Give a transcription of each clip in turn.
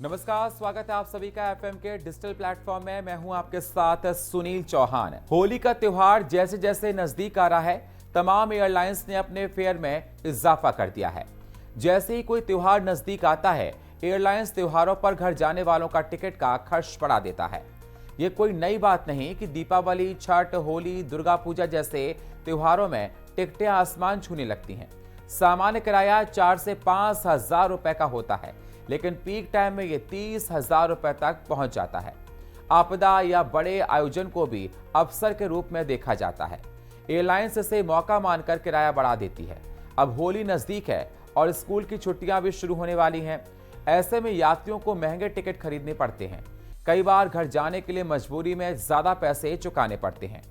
नमस्कार, स्वागत है आप सभी का एफएम के डिजिटल प्लेटफॉर्म में। मैं हूं आपके साथ सुनील चौहान। होली का त्योहार जैसे जैसे नजदीक आ रहा है, तमाम एयरलाइंस ने अपने फेयर में इजाफा कर दिया है। जैसे ही कोई त्योहार नजदीक आता है, एयरलाइंस त्योहारों पर घर जाने वालों का टिकट का खर्च बढ़ा देता है। ये कोई नई बात नहीं कि दीपावली, छठ, होली, दुर्गा पूजा जैसे त्योहारों में टिकटें आसमान छूने लगती हैं। सामान्य किराया 4 से 5 हजार रुपए का होता है, लेकिन पीक टाइम में ये 30,000 रुपए तक पहुंच जाता है। आपदा या बड़े आयोजन को भी अवसर के रूप में देखा जाता है। एयरलाइंस इसे मौका मानकर किराया बढ़ा देती है। अब होली नजदीक है और स्कूल की छुट्टियां भी शुरू होने वाली हैं। ऐसे में यात्रियों को महंगे टिकट खरीदने पड़ते हैं। कई बार घर जाने के लिए मजबूरी में ज्यादा पैसे चुकाने पड़ते हैं।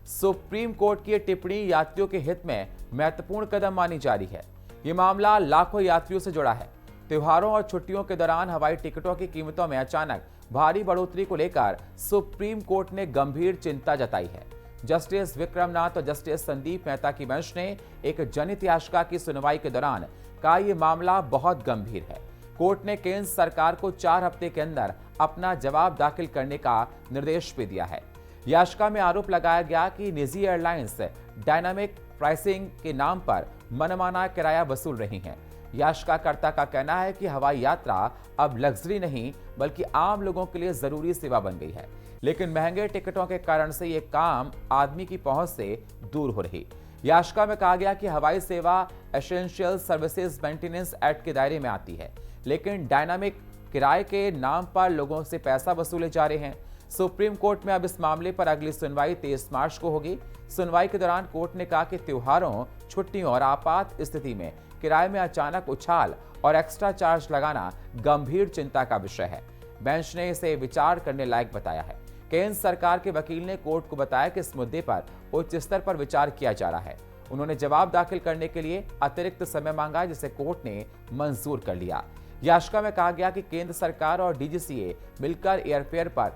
सुप्रीम कोर्ट की टिप्पणी यात्रियों के हित में महत्वपूर्ण कदम मानी जा रही है। ये मामला लाखों यात्रियों से जुड़ा है। त्योहारों और छुट्टियों के दौरान हवाई टिकटों की कीमतों में अचानक भारी बढ़ोतरी को लेकर सुप्रीम कोर्ट ने गंभीर चिंता जताई है। जस्टिस विक्रम नाथ और जस्टिस संदीप मेहता की बेंच ने एक जनहित याचिका की सुनवाई के दौरान कहा, यह मामला बहुत गंभीर है। कोर्ट ने केंद्र सरकार को 4 हफ्ते के अंदर अपना जवाब दाखिल करने का निर्देश भी दिया है। याचिका में आरोप लगाया गया कि निजी एयरलाइंस डायनामिक प्राइसिंग के नाम पर मनमाना किराया वसूल रही हैं। याचिकाकर्ता का कहना है कि हवाई यात्रा अब लग्जरी नहीं बल्कि आम लोगों के लिए जरूरी सेवा बन गई है, लेकिन महंगे टिकटों के कारण से ये काम आदमी की पहुंच से दूर हो रही। याचिका में कहा गया कि हवाई सेवा एसेंशियल सर्विसेज मेंटेनेंस एक्ट के दायरे में आती है, लेकिन डायनामिक किराए के नाम पर लोगों से पैसा वसूले जा रहे हैं। सुप्रीम कोर्ट में अब इस मामले पर अगली सुनवाई 23 मार्च को होगी। सुनवाई के दौरान कोर्ट ने कहा कि त्योहारों, छुट्टियों और आपात स्थिति में किराए में अचानक उछाल और एक्स्ट्रा चार्ज लगाना गंभीर चिंता का विषय है। बेंच ने इसे विचार करने लायक बताया है। केंद्र सरकार के वकील ने कोर्ट को बताया कि इस मुद्दे पर उच्च स्तर पर विचार किया जा रहा है। उन्होंने जवाब दाखिल करने के लिए अतिरिक्त समय मांगा, जिसे कोर्ट ने मंजूर कर लिया। याचिका में कहा गया कि केंद्र सरकार और डीजीसीए मिलकर एयरफेयर पर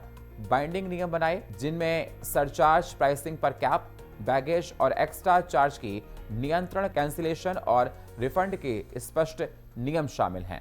बाइंडिंग नियम बनाए, जिनमें सरचार्ज, प्राइसिंग पर कैप, बैगेज और एक्स्ट्रा चार्ज की नियंत्रण, कैंसिलेशन और रिफंड के स्पष्ट नियम शामिल हैं।